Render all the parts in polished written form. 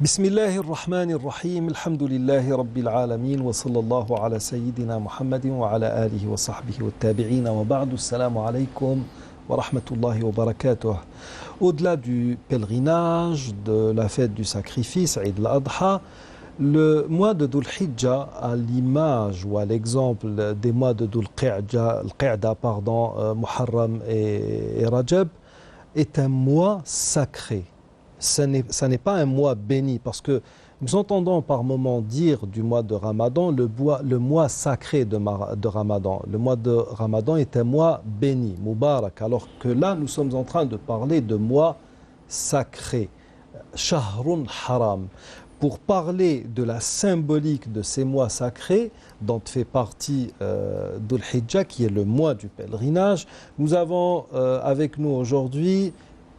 بسم الله الرحمن الرحيم الحمد لله رب العالمين وصلى الله على سيدنا محمد وعلى آله وصحبه والتابعين وبعد السلام عليكم ورحمة الله وبركاته. Au-delà du pèlerinage, de la fête du sacrifice, Eid al-Adha, le mois de Dhul Hijjah, à l'image ou à l'exemple des mois de Dhul Qa'da, Muharram et Rajab, est un mois sacré. Ça n'est pas un mois béni, parce que nous entendons par moments dire du mois de Ramadan le mois sacré de Ramadan. Le mois de Ramadan est un mois béni, Mubarak, alors que là nous sommes en train de parler de mois sacré, Shahrun Haram. Pour parler de la symbolique de ces mois sacrés, dont fait partie Dhul Hijjah, qui est le mois du pèlerinage, nous avons avec nous aujourd'hui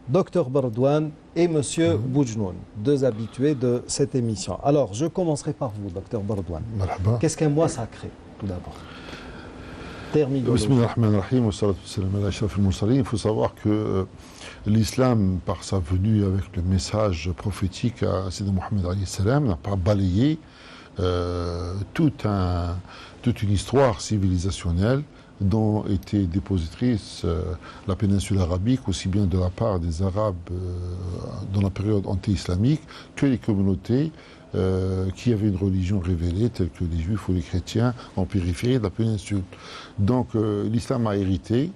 Dr Bardouane et Monsieur Boujnoun, deux habitués de cette émission. Alors, je commencerai par vous, Dr Bardouane. Qu'est-ce qu'un mois sacré, tout d'abord? Il faut savoir que l'islam, par sa venue avec le message prophétique à Sayyidina Mohammed alayhi salam, n'a pas balayé toute une histoire civilisationnelle dont était dépositrice la péninsule arabique, aussi bien de la part des Arabes dans la période anti-islamique que les communautés qui avaient une religion révélée, telles que les Juifs ou les chrétiens en périphérie de la péninsule. Donc l'islam a hérité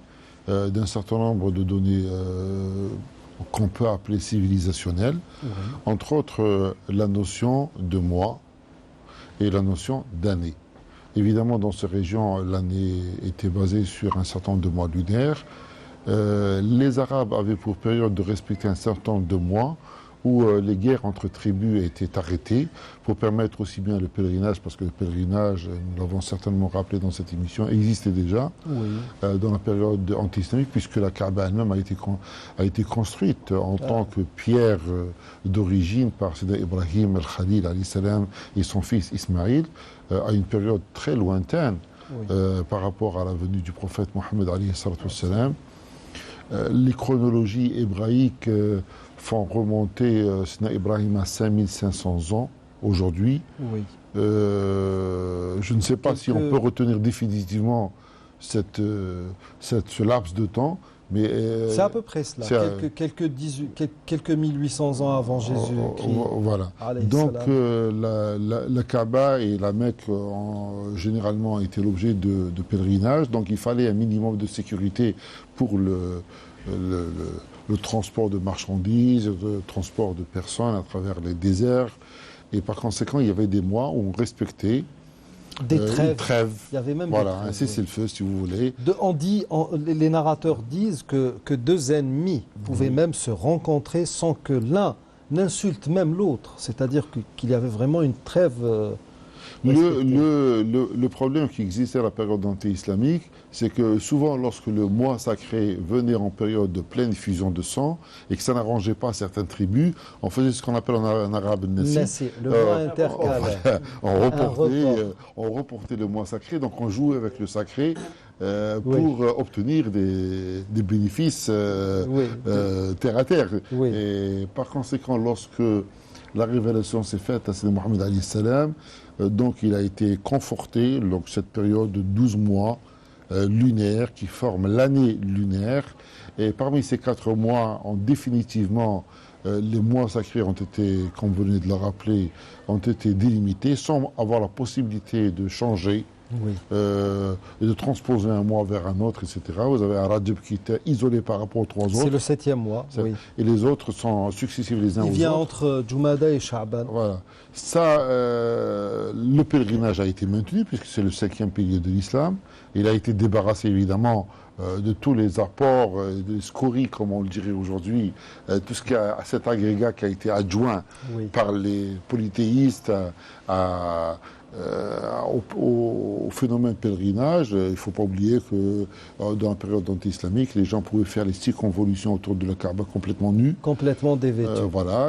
d'un certain nombre de données qu'on peut appeler civilisationnelles, entre autres la notion de mois et la notion d'année. Évidemment, dans ces régions, l'année était basée sur un certain nombre de mois lunaires. Les Arabes avaient pour période de respecter un certain nombre de mois où les guerres entre tribus étaient arrêtées pour permettre aussi bien le pèlerinage, parce que le pèlerinage, nous l'avons certainement rappelé dans cette émission, existait déjà dans la période anti-islamique, puisque la Kaaba elle-même a été construite en tant que pierre d'origine par Sayyidina Ibrahim al-Khalil alayhi salam et son fils Ismaïl, à une période très lointaine par rapport à la venue du prophète Mohammed alayhi salam. Les chronologies hébraïques font remonter Sayyidina Ibrahim à 5500 ans aujourd'hui. Je ne sais pas si on peut retenir définitivement ce laps de temps, mais c'est à peu près cela, quelques 1800 ans avant Jésus-Christ. Voilà. Donc la Kaaba et la Mecque généralement étaient l'objet de pèlerinage, donc il fallait un minimum de sécurité pour le transport de marchandises, le transport de personnes à travers les déserts. Et par conséquent, il y avait des mois où on respectait des trêves. Il y avait même un cessez-le-feu, si vous voulez. Les narrateurs disent que deux ennemis pouvaient même se rencontrer sans que l'un n'insulte même l'autre. C'est-à-dire qu'il y avait vraiment une trêve. Le problème qui existait à la période anti-islamique, c'est que souvent, lorsque le mois sacré venait en période de pleine fusion de sang et que ça n'arrangeait pas certaines tribus, on faisait ce qu'on appelle en arabe Nassi, le mois intercalaire. On reportait le mois sacré, donc on jouait avec le sacré pour obtenir des bénéfices terre à terre. Et par conséquent, lorsque la révélation s'est faite à Sayyidina Mohammed alayhi salam, donc il a été conforté, donc cette période de 12 mois lunaires qui forment l'année lunaire. Et parmi ces 4 mois, définitivement, les mois sacrés ont été, comme vous venez de le rappeler, ont été délimités sans avoir la possibilité de changer. Et de transposer un mois vers un autre, etc. Vous avez un Rajab qui était isolé par rapport aux 3 autres. C'est le 7e mois. Et les autres sont successifs les uns aux autres. Il vient entre Jumada et Sha'ban. Voilà. Ça, le pèlerinage a été maintenu, puisque c'est le 5e pilier de l'islam. Il a été débarrassé, évidemment, de tous les apports, des scories, comme on le dirait aujourd'hui, tout ce qui a cet agrégat qui a été adjoint par les polythéistes au phénomène pèlerinage. Il ne faut pas oublier que dans la période anti-islamique, les gens pouvaient faire les circonvolutions autour de la Kaaba complètement nus. Complètement dévêtus.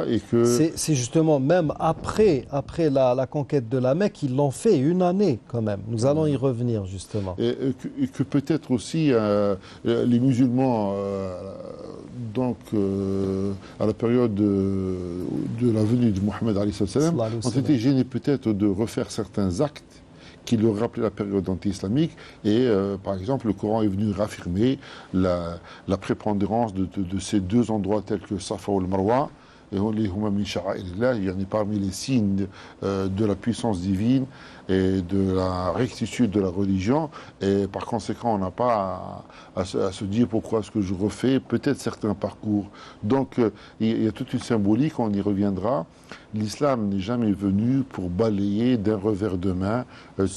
Et que c'est justement même après la conquête de la Mecque, ils l'ont fait une année quand même. Nous allons y revenir justement. Et que peut-être aussi les musulmans donc, à la période de la venue de Mohammed alayhi salam, ont été gênés peut-être de refaire certains actes qui leur rappelaient la période anti-islamique. Et par exemple, le Coran est venu raffirmer la prépondérance de ces deux endroits tels que Safa ou le Marwa. Et il y en a parmi les signes de la puissance divine et de la rectitude de la religion. Et par conséquent, on n'a pas à se dire pourquoi est-ce que je refais peut-être certains parcours. Donc, il y a toute une symbolique, on y reviendra. L'islam n'est jamais venu pour balayer d'un revers de main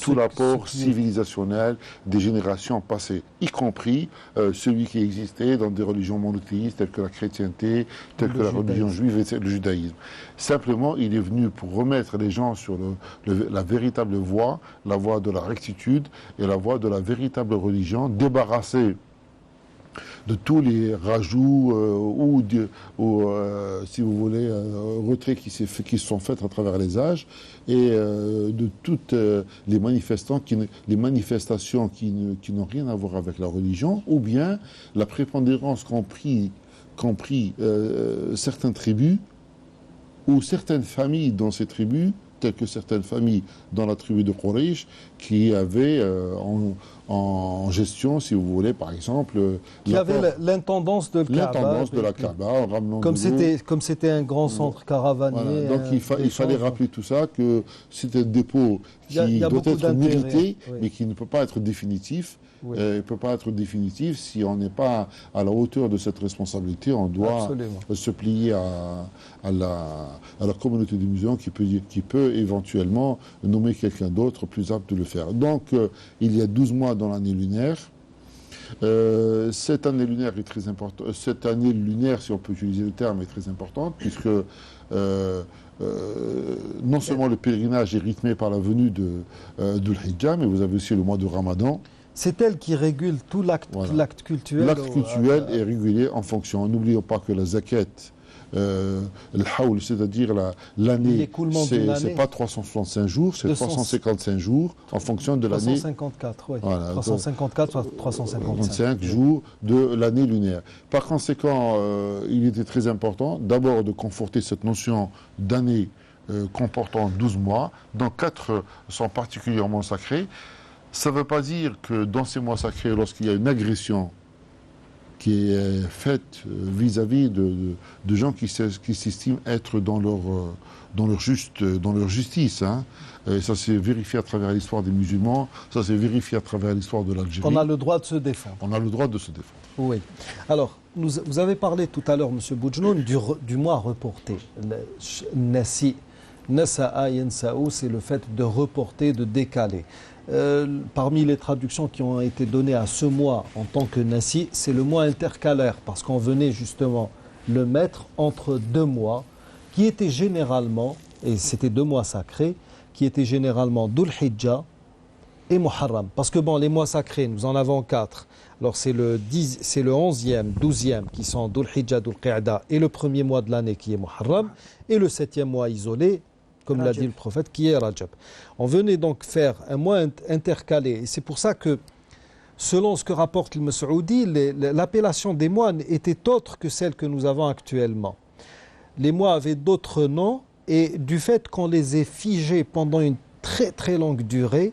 tout l'apport civilisationnel des générations passées, y compris celui qui existait dans des religions monothéistes telles que la chrétienté, telles que la religion juive et le judaïsme. Simplement, il est venu pour remettre les gens sur la véritable voie, la voie de la rectitude et la voie de la véritable religion, débarrassée de tous les rajouts si vous voulez, retraits qui se sont faits à travers les âges et de toutes les manifestations qui n'ont rien à voir avec la religion, ou bien la prépondérance qu'ont pris certaines tribus ou certaines familles dans ces tribus, telles que certaines familles dans la tribu de Quraysh, qui avaient en gestion, si vous voulez, par exemple... Qui avait l'intendance de la Kaaba, en ramenant comme c'était un grand centre caravanier. Voilà. Donc il fallait rappeler tout ça, que c'est un dépôt qui doit être mérité, mais qui ne peut pas être définitif. Oui. Il ne peut pas être définitif si on n'est pas à la hauteur de cette responsabilité. On doit se plier à la communauté des musulmans qui peut éventuellement nommer quelqu'un d'autre plus apte de le faire. Donc, il y a 12 mois dans l'année lunaire. Cette année lunaire est très importante. Cette année lunaire, si on peut utiliser le terme, est très importante, puisque non seulement le pèlerinage est rythmé par la venue de l'Hijjah, mais vous avez aussi le mois de Ramadan. C'est elle qui régule tout l'acte cultuel. L'acte cultuel est régulé en fonction. N'oublions pas que la zakat, le haoul, c'est-à-dire l'année, c'est pas 365 jours, c'est 355 jours en fonction de l'année. 354, oui. Voilà, 354, 355 jours de l'année lunaire. Par conséquent, il était très important d'abord de conforter cette notion d'année comportant 12 mois, dont 4 sont particulièrement sacrés. Ça ne veut pas dire que dans ces mois sacrés, lorsqu'il y a une agression qui est faite vis-à-vis de gens qui s'estiment être dans leur justice, hein. Et ça s'est vérifié à travers l'histoire des musulmans, ça s'est vérifié à travers l'histoire de l'Algérie. On a le droit de se défendre. On a le droit de se défendre. Oui. Alors, vous avez parlé tout à l'heure, M. Boujnoun, du mois reporté. Nasi, Nasa'a Yansa'u, c'est le fait de reporter, de décaler. Parmi les traductions qui ont été données à ce mois en tant que Nasi, c'est le mois intercalaire, parce qu'on venait justement le mettre entre 2 mois, qui étaient généralement, et c'était 2 mois sacrés, qui étaient généralement Dhul Hijjah et Muharram. Parce que bon, les mois sacrés, nous en avons 4. Alors c'est le 11e, 12e qui sont Dhul Hijjah, Dhul Qa'da, et le premier mois de l'année qui est Muharram, et le 7e mois isolé, comme l'a dit le prophète, qui est Rajab. On venait donc faire un mois intercalé. Et c'est pour ça que, selon ce que rapporte le Mas'oudi, l'appellation des mois était autre que celle que nous avons actuellement. Les mois avaient d'autres noms, et du fait qu'on les ait figés pendant une très très longue durée,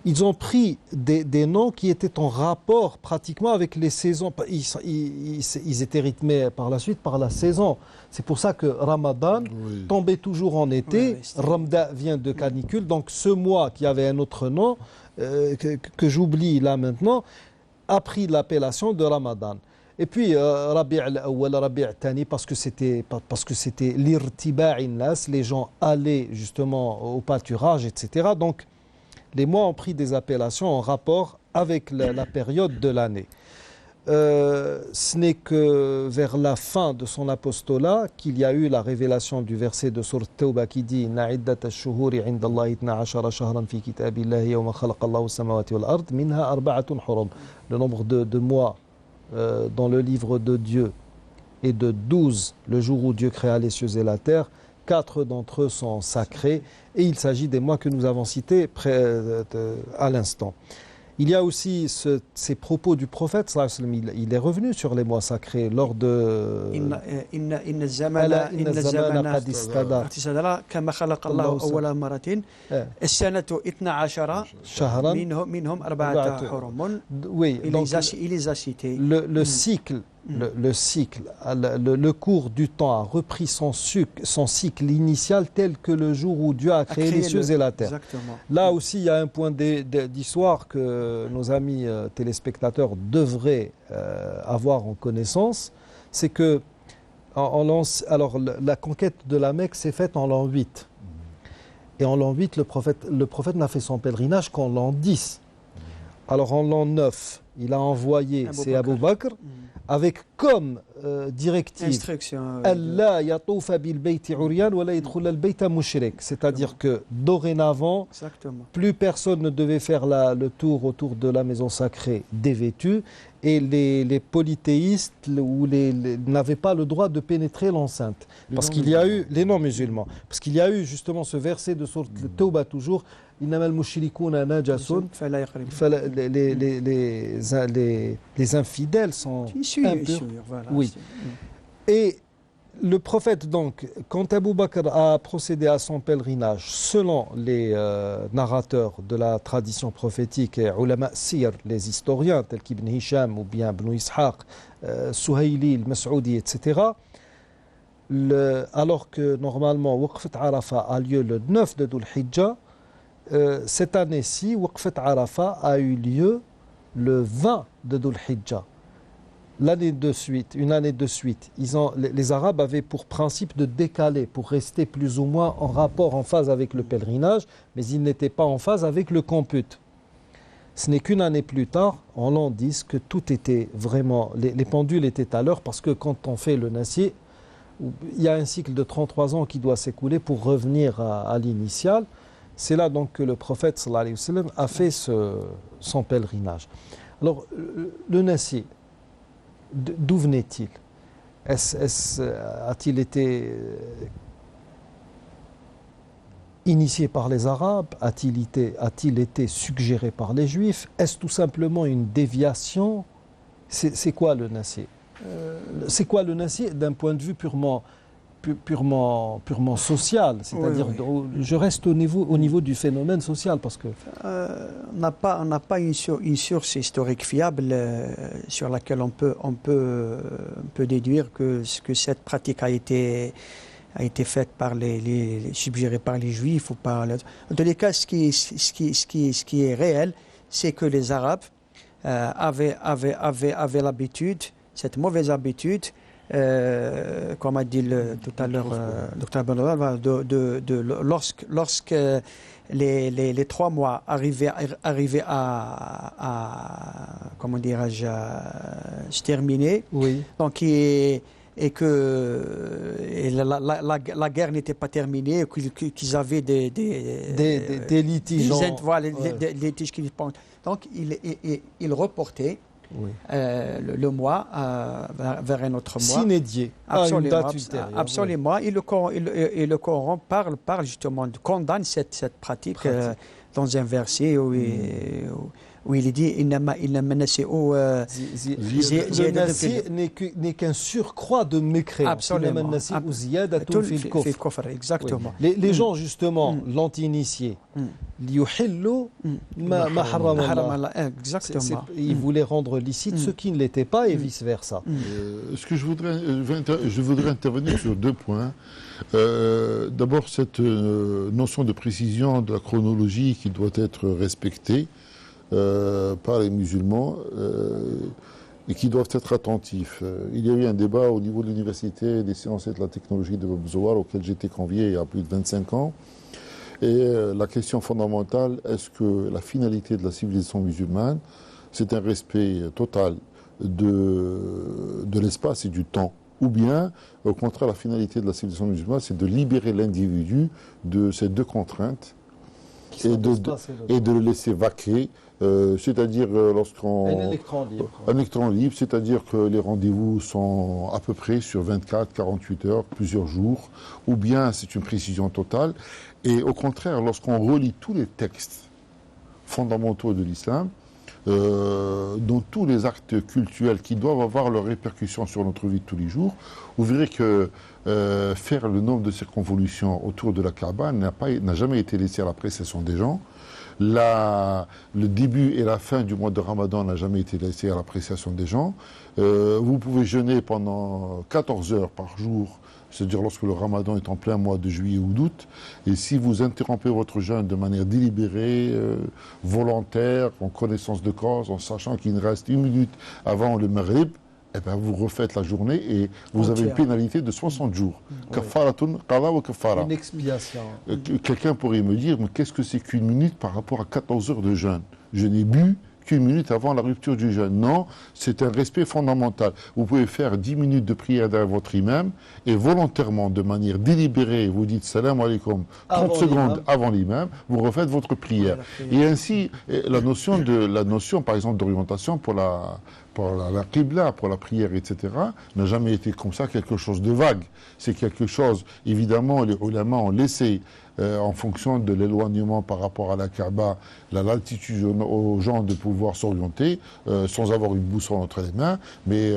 ils ont pris des noms qui étaient en rapport pratiquement avec les saisons. Ils étaient rythmés par la suite par la saison. C'est pour ça que Ramadan tombait toujours en été. Ramda vient de canicule. Donc ce mois qui avait un autre nom, que j'oublie là maintenant, a pris l'appellation de Ramadan. Et puis Rabi' al-Awwal, Rabi' al-Thani, parce que c'était l'irtiba'in nas, les gens allaient justement au pâturage, etc. Donc les mois ont pris des appellations en rapport avec la période de l'année. Ce n'est que vers la fin de son apostolat qu'il y a eu la révélation du verset de Sourate Tawbah qui dit Inna iddat ash-shuhuri 'inda Allahi 12 shahran fi kitabillahi yawma khalaqa Allahu as-samawati wal ard minha arba'atun hurum. Le nombre de mois dans le livre de Dieu est de 12 le jour où Dieu créa les cieux et la terre. 4 d'entre eux sont sacrés et il s'agit des mois que nous avons cités à l'instant. Il y a aussi ces propos du prophète, sallallahu alayhi wa sallam, il est revenu sur les mois sacrés lors de إن الزمان قد استدار كما خلق الله أول مرة السنة 12 شهرا منهم 4 حرم. Oui, donc il les a cités. le cycle, le cours du temps a repris son cycle initial tel que le jour où Dieu a créé les cieux et la terre. Exactement. Là aussi, il y a un point d'histoire que nos amis téléspectateurs devraient avoir en connaissance, c'est que alors, la conquête de la Mecque s'est faite en l'an 8. Et en l'an 8, le prophète n'a fait son pèlerinage qu'en l'an 10. Alors en l'an 9, il a envoyé, c'est Abu Bakr, avec comme directive Allah yatoufa bil bayti uryan wa la yadkhul al bayta mushrik, c'est-à-dire que dorénavant plus personne ne devait faire le tour autour de la maison sacrée dévêtue et les polythéistes n'avaient pas le droit de pénétrer l'enceinte parce qu'il y a eu les non-musulmans, parce qu'il y a eu justement ce verset de sourate Tawbah toujours إنما المشركون نجس les infidèles sont impurs. Voilà, oui. Et le prophète donc, quand Abu Bakr a procédé à son pèlerinage, selon les narrateurs de la tradition prophétique et ulama sir, les historiens tels qu'Ibn Hisham ou bien Ibn Ishaq, Suhayli, al-Mas'oudi, etc., alors que normalement Waqfat Arafat a lieu le 9 de Dhul Hijjah, cette année-ci, Waqfat Arafat a eu lieu le 20 de Dhul Hijjah. Une année de suite. Les Arabes avaient pour principe de décaler, pour rester plus ou moins en rapport, en phase avec le pèlerinage, mais ils n'étaient pas en phase avec le compute. Ce n'est qu'une année plus tard, en l'an 10, que tout était vraiment... Les pendules étaient à l'heure, parce que quand on fait le Nassi, il y a un cycle de 33 ans qui doit s'écouler pour revenir à l'initial. C'est là donc que le prophète sallallahu alayhi wa sallam a fait son pèlerinage. Alors, le Nassi, d'où venait-il? A-t-il été initié par les Arabes? A-t-il été suggéré par les Juifs? Est-ce tout simplement une déviation? C'est quoi le Nassi? C'est quoi le Nassi d'un point de vue purement social, c'est-à-dire je reste au niveau du phénomène social parce que on n'a pas une source historique fiable sur laquelle on peut déduire que cette pratique a été faite par suggérée par les Juifs ou par en tous les cas ce qui est réel, c'est que les Arabes avaient l'habitude, cette mauvaise habitude, comme a dit tout à l'heure Dr Benoual, lorsque les 3 mois arrivaient à comment dirais-je, se terminer, oui. Donc et que la guerre n'était pas terminée, qu'ils avaient des litiges, des litiges qui pendent. Donc ils reportaient le mois vers un autre mois. S'inédier à une date ultérieure. Absolument. Et le Coran parle justement, condamne cette pratique dans un verset où il dit le Nassi n'est qu'un surcroît de mécréants. Absolument. Exactement. Les gens justement l'ont initié. Exactement. Ils voulaient rendre licite ce qui ne l'était pas et vice versa. Je voudrais intervenir sur 2 points. D'abord, cette notion de précision de la chronologie qui doit être respectée par les musulmans et qui doivent être attentifs. Il y a eu un débat au niveau de l'Université des sciences et de la technologie de Bobzouar auquel j'étais convié il y a plus de 25 ans. Et la question fondamentale, est-ce que la finalité de la civilisation musulmane, c'est un respect total de l'espace et du temps, ou bien, au contraire, la finalité de la civilisation musulmane, c'est de libérer l'individu de ces 2 contraintes et de le laisser vaquer, c'est-à-dire lorsqu'on... Un électron libre. Un électron libre, c'est-à-dire que les rendez-vous sont à peu près sur 24, 48 heures, plusieurs jours, ou bien c'est une précision totale. Et au contraire, lorsqu'on relit tous les textes fondamentaux de l'islam, dans tous les actes cultuels qui doivent avoir leurs répercussions sur notre vie de tous les jours, vous verrez que faire le nombre de circonvolutions autour de la Kaaba n'a jamais été laissé à l'appréciation des gens. Le début et la fin du mois de Ramadan n'a jamais été laissé à l'appréciation des gens. Vous pouvez jeûner pendant 14 heures par jour, c'est-à-dire lorsque le Ramadan est en plein mois de juillet ou d'août. Et si vous interrompez votre jeûne de manière délibérée, volontaire, en connaissance de cause, en sachant qu'il reste 1 minute avant le Maghrib, eh bien, vous refaites la journée et vous avez une pénalité de 60 jours. Kafaratun qada wa kafara. Une expiation. Quelqu'un pourrait me dire, mais qu'est-ce que c'est qu'une minute par rapport à 14 heures de jeûne? Je n'ai bu qu'une minute avant la rupture du jeûne. Non, c'est un respect fondamental. Vous pouvez faire 10 minutes de prière derrière votre imam et volontairement, de manière délibérée, vous dites salam alaikum 30 secondes avant l'imam, vous refaites votre prière. Et ainsi, la notion par exemple d'orientation pour la qibla, pour la prière, etc., n'a jamais été comme ça quelque chose de vague. C'est quelque chose, évidemment, les ulama ont laissé, en fonction de l'éloignement par rapport à la Kaaba, la latitude aux gens de pouvoir s'orienter sans avoir une boussole entre les mains, mais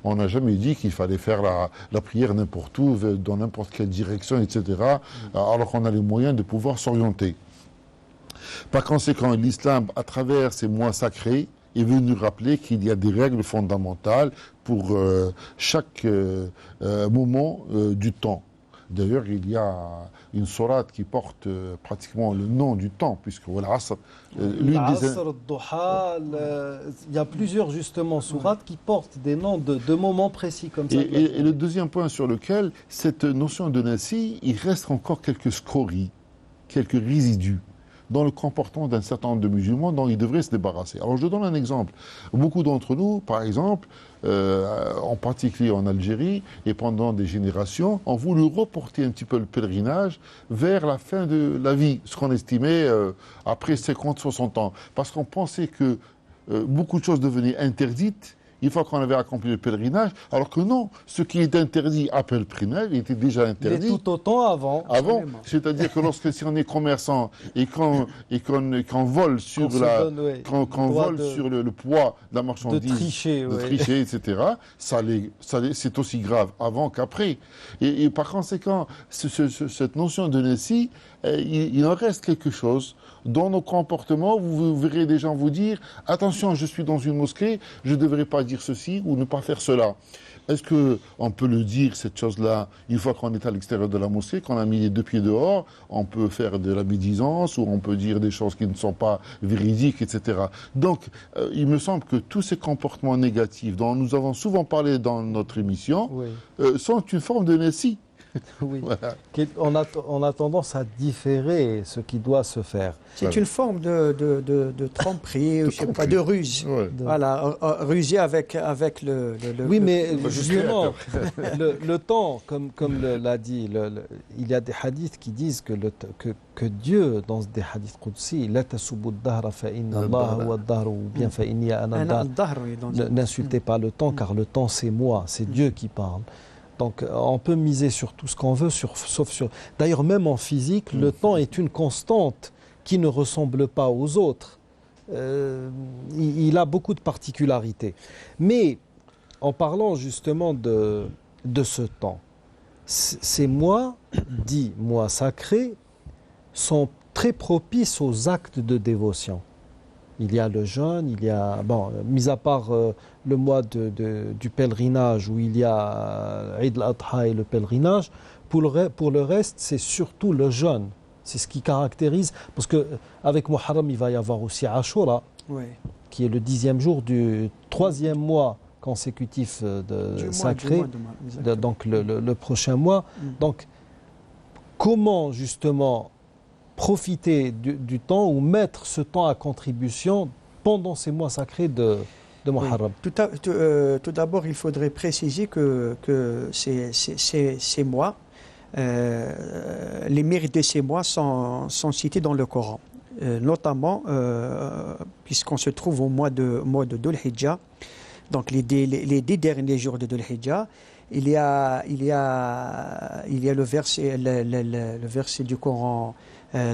on n'a jamais dit qu'il fallait faire la prière n'importe où, dans n'importe quelle direction, etc., alors qu'on a les moyens de pouvoir s'orienter. Par conséquent, l'islam, à travers ces mois sacrés, est venu rappeler qu'il y a des règles fondamentales pour chaque moment du temps. D'ailleurs, il y a une sourate qui porte pratiquement le nom du temps, puisque l'Asr, il y a plusieurs justement sourates qui portent des noms de moments précis comme ça. Et le deuxième point sur lequel cette notion de Nassi, il reste encore quelques scories, quelques résidus dans le comportement d'un certain nombre de musulmans dont ils devraient se débarrasser. Alors je donne un exemple. Beaucoup d'entre nous, par exemple, en particulier en Algérie et pendant des générations, ont voulu reporter un petit peu le pèlerinage vers la fin de la vie, ce qu'on estimait après 50-60 ans. Parce qu'on pensait que beaucoup de choses devenaient interdites une fois qu'on avait accompli le pèlerinage, alors que non, ce qui est interdit à pèlerinage, il était déjà interdit. Il est tout autant avant. Avant, c'est-à-dire que si on est commerçant et qu'on vole sur le poids de la marchandise, de tricher, etc., c'est aussi grave avant qu'après. Et par conséquent, cette notion de Nassi, il en reste quelque chose. Dans nos comportements, vous verrez des gens vous dire « Attention, je suis dans une mosquée, je ne devrais pas dire ceci ou ne pas faire cela ». Est-ce qu'on peut le dire, cette chose-là, une fois qu'on est à l'extérieur de la mosquée, qu'on a mis les 2 pieds dehors, on peut faire de la médisance ou on peut dire des choses qui ne sont pas véridiques, etc. Donc, il me semble que tous ces comportements négatifs dont nous avons souvent parlé dans notre émission sont une forme de Nassi. Oui. Voilà. On a tendance à différer ce qui doit se faire. C'est une forme de tromperie, je sais pas, de ruse. Voilà, ruser avec le. Oui, mais justement, le temps, comme l'a dit, il y a des hadiths qui disent que Dieu, dans des hadiths qudsi, la tasubbu ad-dahra fa inna Allah huwa ad-dahr ou bien fa inni ana ad-dahr. N'insultez pas le temps, car le temps c'est moi, c'est Dieu qui parle. Donc on peut miser sur tout ce qu'on veut, sauf sur... D'ailleurs, même en physique, le temps est une constante qui ne ressemble pas aux autres. Il a beaucoup de particularités. Mais en parlant justement de ce temps, ces mois, dits mois sacrés, sont très propices aux actes de dévotion. Il y a le jeûne, il y a, mis à part le mois du pèlerinage où il y a Eid al-Adha et le pèlerinage, pour le reste, c'est surtout le jeûne. C'est ce qui caractérise, parce qu'avec Muharram, il va y avoir aussi Ashura, qui est le 10e jour du 3e mois consécutif sacré, donc le prochain mois. Donc, comment justement profiter du temps ou mettre ce temps à contribution pendant ces mois sacrés de Muharram. Tout d'abord, il faudrait préciser que ces mois, les mérites de ces mois sont cités dans le Coran. Notamment, puisqu'on se trouve au mois de Dhul Hijjah, donc les 10 derniers jours de Dhul Hijjah, il y a le verset du Coran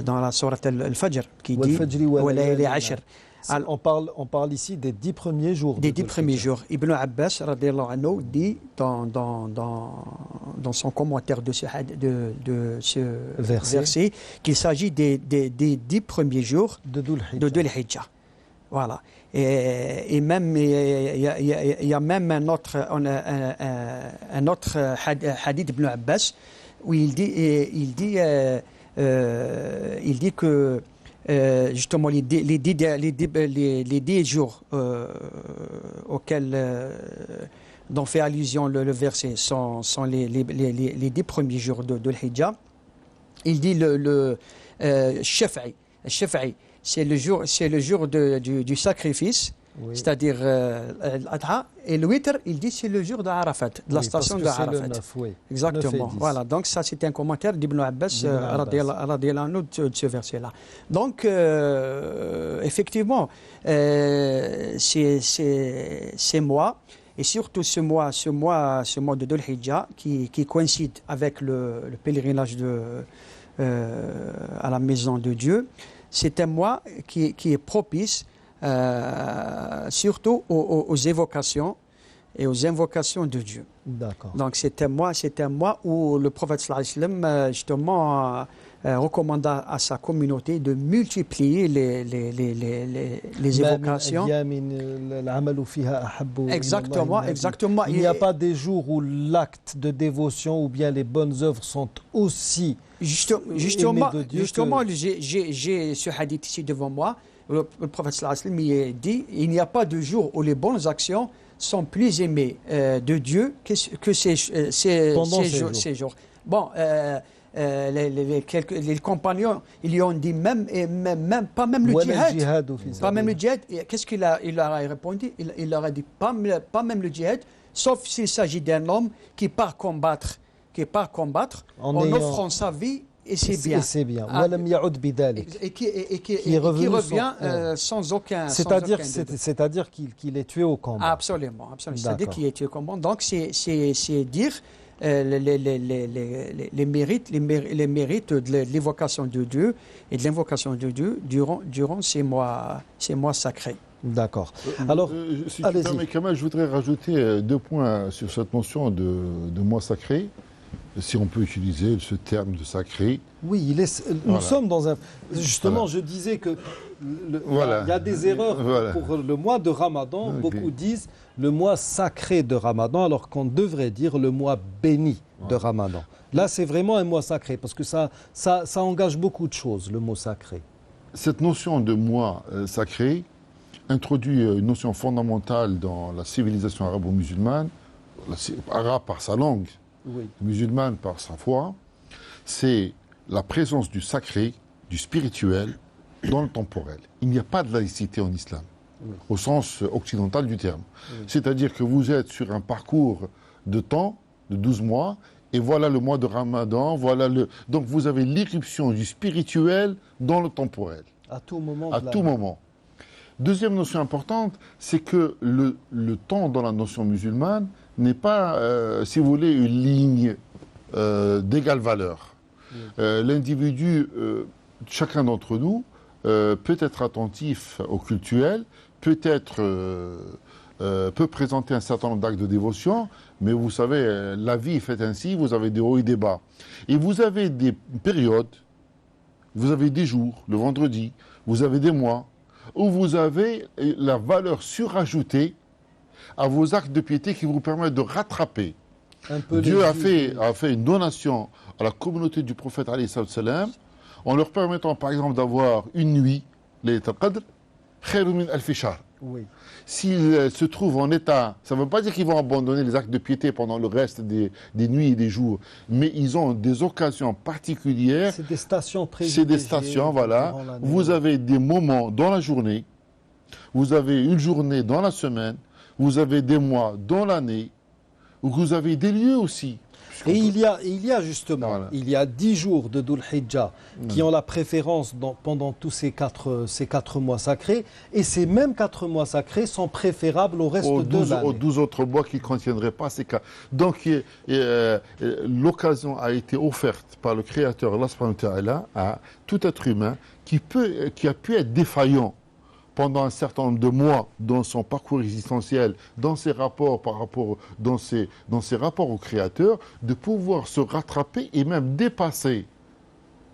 dans la sourate Al-Fajr qui dit On parle ici des 10 premiers jours. Des 10 premiers jours. Ibn Abbas radiallahu anhu dit dans son commentaire de ce verset qu'il s'agit des 10 premiers jours de Dhul Hijjah. Voilà. Et même, il y a même un autre hadith d'Ibn Abbas où il dit que justement les 10 jours auxquels dont fait allusion le verset sont les 10 premiers jours de l'Hijjah. Il dit le Shafi'i, c'est le jour du sacrifice, oui. C'est-à-dire l'Adha, et le Witr, il dit c'est le jour d'Arafat, de la station d'Arafat. Oui. Exactement. Voilà. Donc ça c'est un commentaire d'Ibn Abbas radiallahu anhu de ce verset-là. Donc effectivement, ces mois, et surtout ce mois de Dhul Hijjah qui coïncide avec le pèlerinage à la maison de Dieu. C'est un mois qui est propice surtout aux évocations et aux invocations de Dieu. D'accord. Donc c'est un mois où le prophète sallallahu alayhi wa sallam justement recommanda à sa communauté de multiplier les évocations. Exactement. Il n'y a pas des jours où l'acte de dévotion ou bien les bonnes œuvres sont aussi Justement, j'ai ce hadith ici devant moi. Le prophète sallallahu alayhi wa sallam dit il n'y a pas de jour où les bonnes actions sont plus aimées de Dieu que ces jours. Bon, les compagnons, ils lui ont dit même pas même le djihad. Pas même le djihad. Qu'est-ce qu'il leur a répondu? Il leur a dit pas même le djihad, sauf s'il s'agit d'un homme qui part combattre en offrant sa vie, et c'est bien. Et qui revient sans aucun. C'est-à-dire qu'il est tué au combat. Absolument. C'est-à-dire qu'il est tué au combat. Donc c'est dire les mérites de l'évocation de Dieu et de l'invocation de Dieu durant ces mois sacrés. D'accord. Alors, si tu permets, Kamal, je voudrais rajouter 2 points sur cette notion de mois sacré. Si on peut utiliser ce terme de sacré. Oui, nous sommes dans un... Justement, je disais que il y a des erreurs pour le mois de Ramadan. Okay. Beaucoup disent le mois sacré de Ramadan, alors qu'on devrait dire le mois béni de Ramadan. Là, c'est vraiment un mois sacré, parce que ça engage beaucoup de choses, le mot sacré. Cette notion de mois sacré introduit une notion fondamentale dans la civilisation arabo-musulmane, arabe par sa langue, musulmane par sa foi, c'est la présence du sacré, du spirituel dans le temporel. Il n'y a pas de laïcité en islam, au sens occidental du terme. C'est-à-dire que vous êtes sur un parcours de temps, de 12 mois, et voilà le mois de Ramadan, donc vous avez l'irruption du spirituel dans le temporel. À tout moment. Deuxième notion importante, c'est que le temps dans la notion musulmane n'est pas, si vous voulez, une ligne d'égale valeur. L'individu, chacun d'entre nous, peut être attentif au cultuel, peut présenter un certain nombre d'actes de dévotion, mais vous savez, la vie est faite ainsi, vous avez des hauts et des bas. Et vous avez des périodes, vous avez des jours, le vendredi, vous avez des mois, où vous avez la valeur surajoutée à vos actes de piété qui vous permettent de rattraper. Dieu a fait une donation à la communauté du prophète alayhi salam en leur permettant par exemple d'avoir une nuit, Laylatul Qadr, khayrun min alfi shahr. Oui. S'ils se trouvent en état, ça ne veut pas dire qu'ils vont abandonner les actes de piété pendant le reste des nuits et des jours, mais ils ont des occasions particulières. C'est des stations privilégiées. C'est des stations, voilà. Vous avez des moments dans la journée, vous avez une journée dans la semaine, vous avez des mois dans l'année, vous avez des lieux aussi. Et il y a justement, il y a 10 jours de Dhul Hijjah qui ont la préférence pendant tous ces 4 mois sacrés, et ces mêmes 4 mois sacrés sont préférables au reste de l'année. Aux 12 autres mois qui ne contiendraient pas ces cas. Donc l'occasion a été offerte par le Créateur Allah subhanahu wa ta'ala à tout être humain qui a pu être défaillant pendant un certain nombre de mois dans son parcours existentiel, dans ses rapports dans ses rapports au Créateur, de pouvoir se rattraper et même dépasser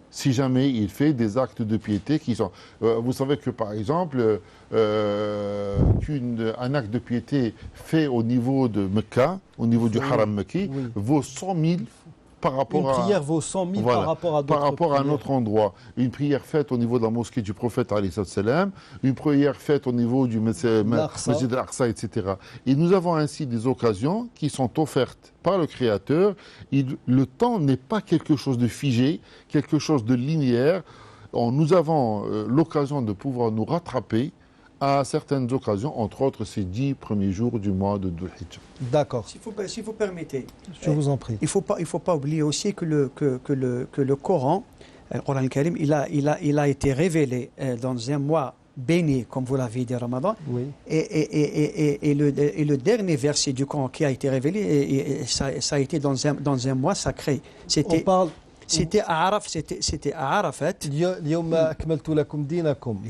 si jamais il fait des actes de piété qui sont... vous savez que, par exemple, un acte de piété fait au niveau de Mecca, au niveau du Haram Mekki, vaut 100 000 par rapport Une prière vaut 100 000 voilà, par rapport à d'autres par rapport à un prières. autre endroit. Une prière faite au niveau de la mosquée du prophète, alayhi salam, une prière faite au niveau du Masjid al-Aqsa, etc. Et nous avons ainsi des occasions qui sont offertes par le Créateur. Le temps n'est pas quelque chose de figé, quelque chose de linéaire. Nous avons l'occasion de pouvoir nous rattraper à certaines occasions, entre autres ces 10 premiers jours du mois de Dhul Hijjah. D'accord. Si vous permettez. Je vous en prie. Il faut pas oublier aussi que le Coran, le Coran al-Karim, il a été révélé dans un mois béni, comme vous l'avez dit, Ramadan. Oui. Et le dernier verset du Coran qui a été révélé, ça a été dans un mois sacré. On parle... C'était à Arafat.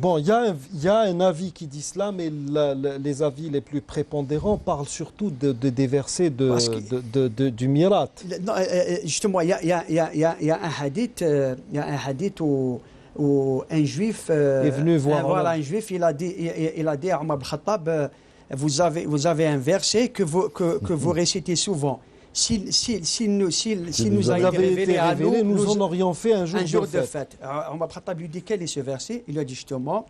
Bon, il y a un avis qui dit cela, mais les avis les plus prépondérants parlent surtout des versets du Mirat. Non, justement, il y a un hadith où un juif est venu voir un juif, il a dit à Omar ibn Khattab, vous avez un verset que vous récitez souvent. S'il nous a été révélé à nous en aurions fait un jour de fête. Omar ibn Khattab lui dit, quel est ce verset? Il lui a dit justement,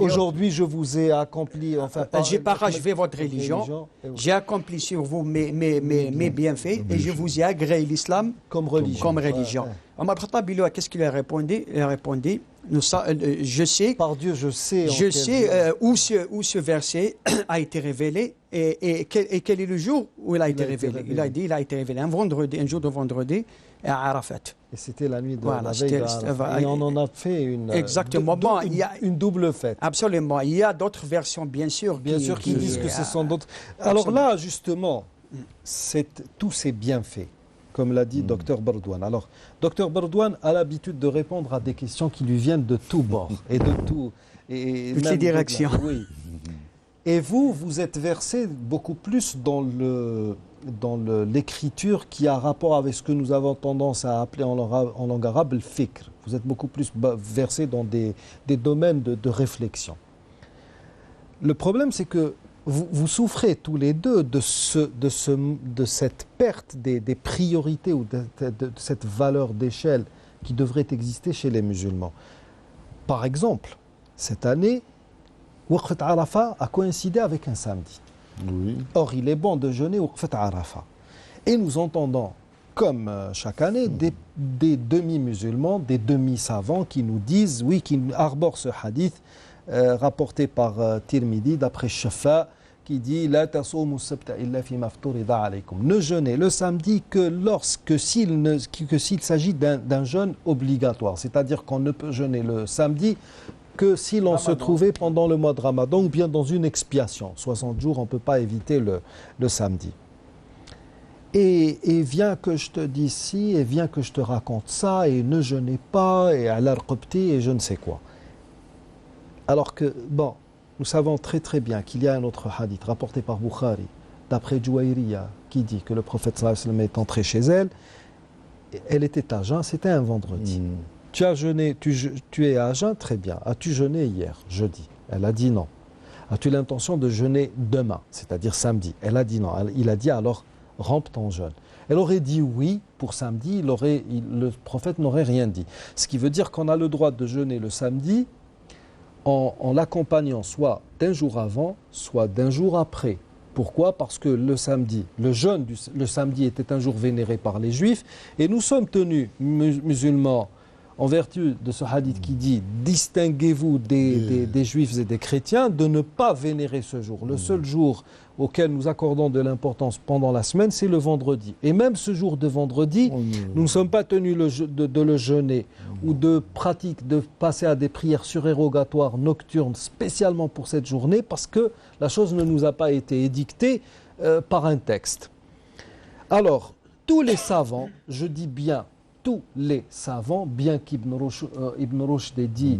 aujourd'hui je vous ai accompli, j'ai parachevé votre religion, j'ai accompli sur vous mes bienfaits et je vous ai agréé l'islam comme religion. Omar ibn Khattab, qu'est-ce qu'il a répondu? Il a répondu, je sais, par Dieu, je sais où ce verset a été révélé et quel est le jour où il a été révélé. Il a été révélé un jour de vendredi à Arafat. Et c'était la nuit de la veille d'Arafat. Et on en a fait une double fête. Absolument. Il y a d'autres versions, bien sûr. Qui disent que ce sont d'autres. Alors là, justement, tous ces bienfaits, comme l'a dit Dr Bardouane. Alors, Dr Bardouane a l'habitude de répondre à des questions qui lui viennent de tous bords et de toutes les directions. Oui. Et vous êtes versé beaucoup plus dans l'écriture qui a rapport avec ce que nous avons tendance à appeler en langue arabe le fikr. Vous êtes beaucoup plus versé dans des domaines de réflexion. Le problème, c'est que vous souffrez tous les deux de cette perte des priorités ou de cette valeur d'échelle qui devrait exister chez les musulmans. Par exemple, cette année, Waqfat Arafat a coïncidé avec un samedi. Oui. Or, il est bon de jeûner Waqfat Arafat. Et nous entendons, comme chaque année, des demi-musulmans, des demi-savants qui nous disent, qui arborent ce hadith rapporté par Tirmidhi d'après Shafa, qui dit La tasoumu sabta illa fi mafturida alaykum. Ne jeûnez le samedi que s'il s'agit d'un jeûne obligatoire, c'est-à-dire qu'on ne peut jeûner le samedi que si l'on se trouvait pendant le mois de Ramadan ou bien dans une expiation. 60 jours, on ne peut pas éviter le samedi. Et viens que je te dise ci, et viens que je te raconte ça, et ne jeûnez pas, et à l'arqabti, et je ne sais quoi. Alors que, nous savons très très bien qu'il y a un autre hadith rapporté par Bukhari, d'après Juwayriya, qui dit que le prophète sallallahu alayhi wa sallam est entré chez elle, elle était à jeun, c'était un vendredi. Tu as jeûné, tu es à jeun, très bien. As-tu jeûné hier, jeudi? Elle a dit non. As-tu l'intention de jeûner demain, c'est-à-dire samedi? Elle a dit non. Il a dit alors, rampe ton jeûne. Elle aurait dit oui pour samedi, le prophète n'aurait rien dit. Ce qui veut dire qu'on a le droit de jeûner le samedi en l'accompagnant soit d'un jour avant, soit d'un jour après. Pourquoi? Parce que le jeûne le samedi était un jour vénéré par les Juifs et nous sommes tenus, musulmans, en vertu de ce hadith qui dit « Distinguez-vous des Juifs et des chrétiens de ne pas vénérer ce jour ». Le seul jour auquel nous accordons de l'importance pendant la semaine, c'est le vendredi. Et même ce jour de vendredi, nous ne sommes pas tenus de le jeûner ou de passer à des prières surérogatoires nocturnes spécialement pour cette journée parce que la chose ne nous a pas été édictée par un texte. Alors, tous les savants, je dis bien tous les savants, bien qu'Ibn Rushd ait dit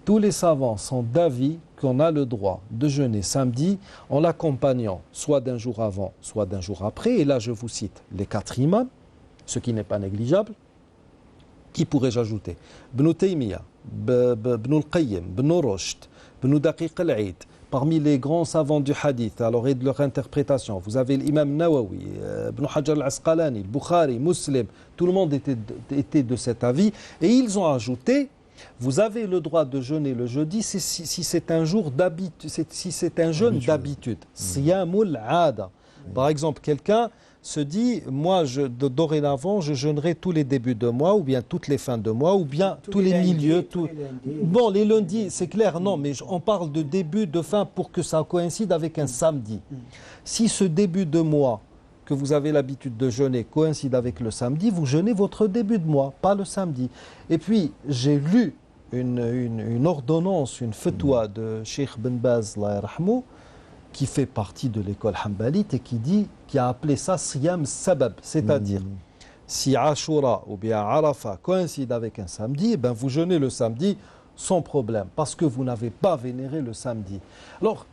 tous les savants sont d'avis qu'on a le droit de jeûner samedi en l'accompagnant soit d'un jour avant, soit d'un jour après. Et là, je vous cite les 4 imams, ce qui n'est pas négligeable. Qui pourrais-je ajouter? Ibn Taymiyyah, Ibn al-Qayyim, Ibn Rushd, Ibn Daqiq al-Eid, parmi les grands savants du hadith, alors et de leur interprétation. Vous avez l'imam Nawawi, Ibn Hajar al-Asqalani, Bukhari, Muslim, tout le monde était de cet avis. Et ils ont ajouté, vous avez le droit de jeûner le jeudi si c'est un jour d'habitude, si c'est un jeûne d'habitude. Siyamul ada. Par exemple, quelqu'un se dit, moi, dorénavant, je jeûnerai tous les débuts de mois, ou bien toutes les fins de mois, ou bien tous les milieux. Bon, les lundis, c'est clair, non, mais on parle de début, de fin, pour que ça coïncide avec un samedi. Si ce début de mois que vous avez l'habitude de jeûner coïncide avec le samedi, vous jeûnez votre début de mois, pas le samedi. Et puis, j'ai lu une ordonnance, une fatwa de Cheikh Ben Baz, Allah yarhamou, qui fait partie de l'école hanbalite et qui a appelé ça Siyam Sabab, c'est-à-dire si Ashura ou bien Arafat coïncide avec un samedi, ben vous jeûnez le samedi sans problème, parce que vous n'avez pas vénéré le samedi. Alors,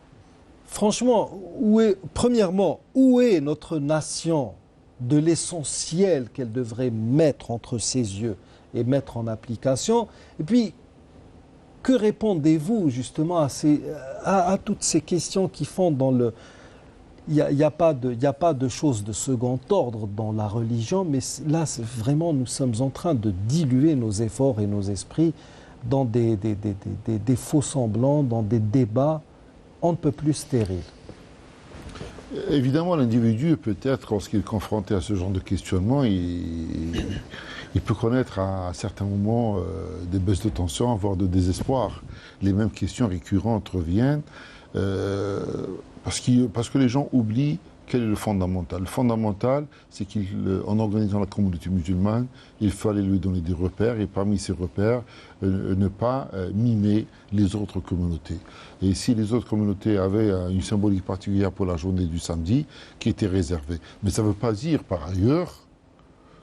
franchement, premièrement, où est notre nation de l'essentiel qu'elle devrait mettre entre ses yeux et mettre en application? Et puis, que répondez-vous justement à toutes ces questions qui font dans le... Il n'y a pas de choses de second ordre dans la religion, mais là, vraiment, nous sommes en train de diluer nos efforts et nos esprits dans des faux semblants, dans des débats on ne peut plus stériles. Évidemment, l'individu, peut-être, lorsqu'il est confronté à ce genre de questionnement, il peut connaître à certains moments des baisses de tension, voire de désespoir. Les mêmes questions récurrentes reviennent parce que les gens oublient quel est le fondamental. Le fondamental, c'est qu'en organisant la communauté musulmane, il fallait lui donner des repères et parmi ces repères, ne pas mimer les autres communautés. Et si les autres communautés avaient une symbolique particulière pour la journée du samedi, qui était réservée. Mais ça ne veut pas dire par ailleurs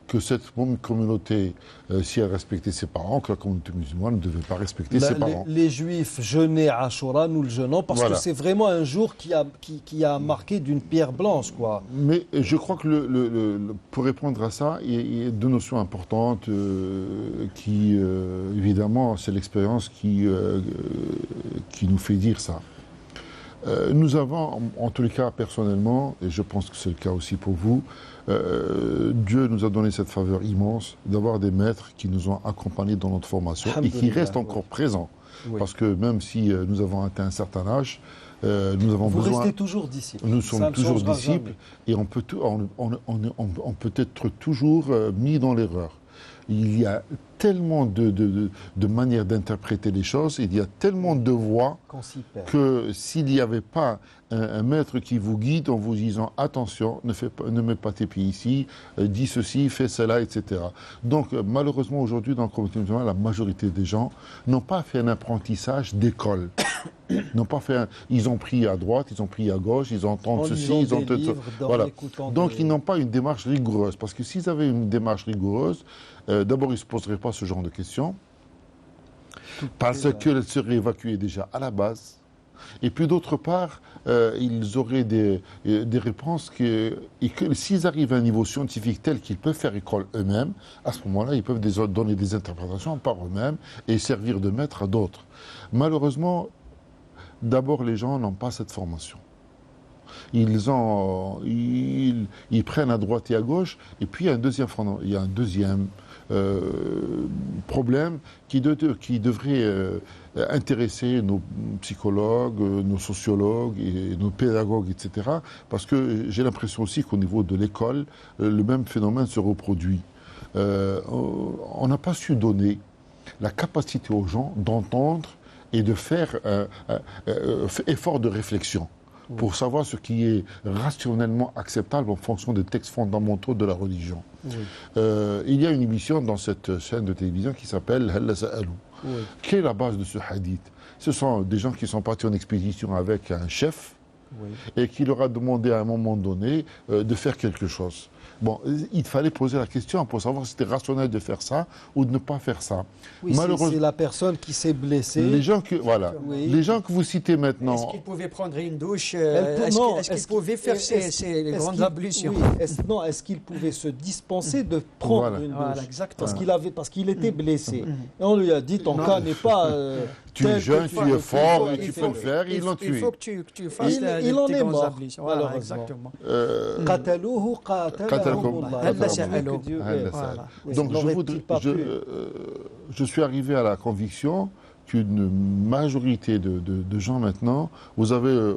que cette même communauté, si elle respectait ses parents, que la communauté musulmane ne devait pas respecter ses parents. Les juifs jeûnaient à Ashura, nous le jeûnons, parce que c'est vraiment un jour qui a marqué d'une pierre blanche, quoi. Mais je crois que pour répondre à ça, il y a deux notions importantes qui, évidemment, c'est l'expérience qui nous fait dire ça. Nous avons, en tous les cas, personnellement, et je pense que c'est le cas aussi pour vous, Dieu nous a donné cette faveur immense d'avoir des maîtres qui nous ont accompagnés dans notre formation et qui restent encore présents. Oui. Parce que même si nous avons atteint un certain âge, nous avons besoin... Vous restez toujours disciples. Nous sommes toujours disciples et on peut être toujours mis dans l'erreur. Il y a tellement de manières d'interpréter les choses, il y a tellement de voix que s'il n'y avait pas un maître qui vous guide en vous disant attention, ne mets pas tes pieds ici, dis ceci, fais cela, etc. Donc malheureusement aujourd'hui dans le communauté musulmane, la majorité des gens n'ont pas fait un apprentissage d'école. Ils ont pris à droite, ils ont pris à gauche, ils entendent ceci, ils ont voilà. Donc ils n'ont pas une démarche rigoureuse. Parce que s'ils avaient une démarche rigoureuse, d'abord ils ne se poseraient pas ce genre de questions, parce qu'elles seraient évacuées déjà à la base. Et puis d'autre part, ils auraient des réponses et que s'ils arrivent à un niveau scientifique tel qu'ils peuvent faire école eux-mêmes, à ce moment-là, ils peuvent donner des interprétations par eux-mêmes et servir de maître à d'autres. Malheureusement, d'abord, les gens n'ont pas cette formation. Ils prennent à droite et à gauche, et puis il y a un deuxième problème qui devrait intéresser nos psychologues, nos sociologues et nos pédagogues, etc. Parce que j'ai l'impression aussi qu'au niveau de l'école, le même phénomène se reproduit. On n'a pas su donner la capacité aux gens d'entendre et de faire effort de réflexion pour savoir ce qui est rationnellement acceptable en fonction des textes fondamentaux de la religion. Oui. Il y a une émission dans cette chaîne de télévision qui s'appelle Halla Sa'alou. Oui. Quelle est la base de ce hadith? Ce sont des gens qui sont partis en expédition avec un chef et qui leur a demandé à un moment donné de faire quelque chose. Bon, il fallait poser la question pour savoir si c'était rationnel de faire ça ou de ne pas faire ça. Oui, c'est la personne qui s'est blessée. Les gens que vous citez maintenant... Est-ce qu'il pouvait prendre une douche Est-ce qu'il pouvait faire ces grandes ablutions? Est-ce qu'il pouvait se dispenser de prendre une douche? Voilà, exactement. Parce qu'il était blessé. Et on lui a dit, ton cas n'est pas... tu es jeune, tu es fort, et tu peux le faire, ils l'ont tué. Il faut que tu fasses il en est mort, ablutions. Voilà, exactement. قتلوه قاتلهم Donc je suis arrivé à la conviction qu'une majorité de gens maintenant, vous avez